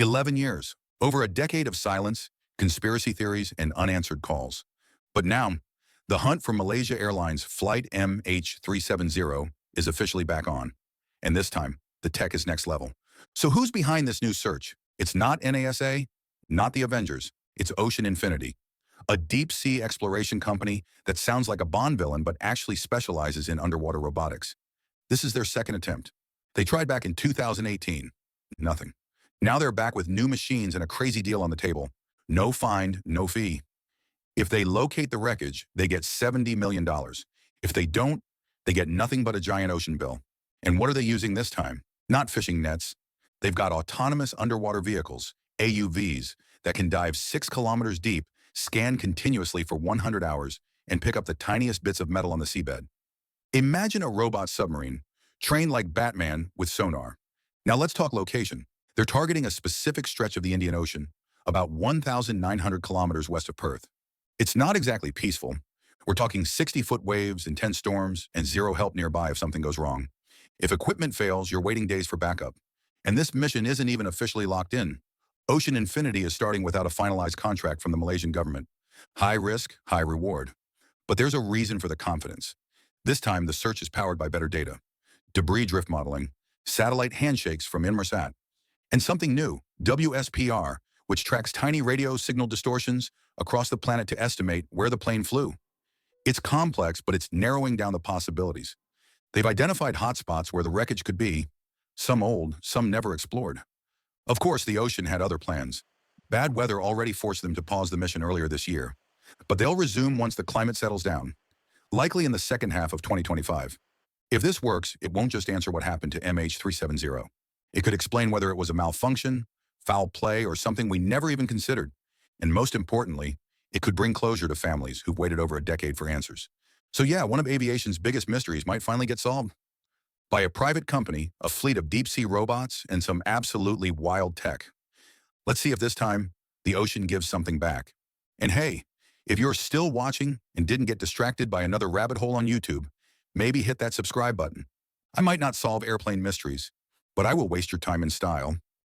11 years, over a decade of silence, conspiracy theories, and unanswered calls. But now, the hunt for Malaysia Airlines Flight MH370 is officially back on. And this time, the tech is next level. So who's behind this new search? It's not NASA, not the Avengers. It's Ocean Infinity, a deep-sea exploration company that sounds like a Bond villain but actually specializes in underwater robotics. This is their second attempt. They tried back in 2018. Nothing. Now they're back with new machines and a crazy deal on the table. No find, no fee. If they locate the wreckage, they get $70 million. If they don't, they get nothing but a giant ocean bill. And what are they using this time? Not fishing nets. They've got autonomous underwater vehicles, AUVs, that can dive 6 kilometers deep, scan continuously for 100 hours, and pick up the tiniest bits of metal on the seabed. Imagine a robot submarine, trained like Batman with sonar. Now let's talk location. They're targeting a specific stretch of the Indian Ocean, about 1,900 kilometers west of Perth. It's not exactly peaceful. We're talking 60-foot waves, intense storms, and zero help nearby if something goes wrong. If equipment fails, you're waiting days for backup. And this mission isn't even officially locked in. Ocean Infinity is starting without a finalized contract from the Malaysian government. High risk, high reward. But there's a reason for the confidence. This time, the search is powered by better data, debris drift modeling, satellite handshakes from Inmarsat, and something new, WSPR, which tracks tiny radio signal distortions across the planet to estimate where the plane flew. It's complex, but it's narrowing down the possibilities. They've identified hotspots where the wreckage could be, some old, some never explored. Of course, the ocean had other plans. Bad weather already forced them to pause the mission earlier this year, but they'll resume once the climate settles down, likely in the second half of 2025. If this works, it won't just answer what happened to MH370. It could explain whether it was a malfunction, foul play, or something we never even considered. And most importantly, it could bring closure to families who've waited over a decade for answers. So yeah, one of aviation's biggest mysteries might finally get solved. By a private company, a fleet of deep-sea robots, and some absolutely wild tech. Let's see if this time, the ocean gives something back. And hey, if you're still watching and didn't get distracted by another rabbit hole on YouTube, maybe hit that subscribe button. I might not solve airplane mysteries, but I will waste your time in style.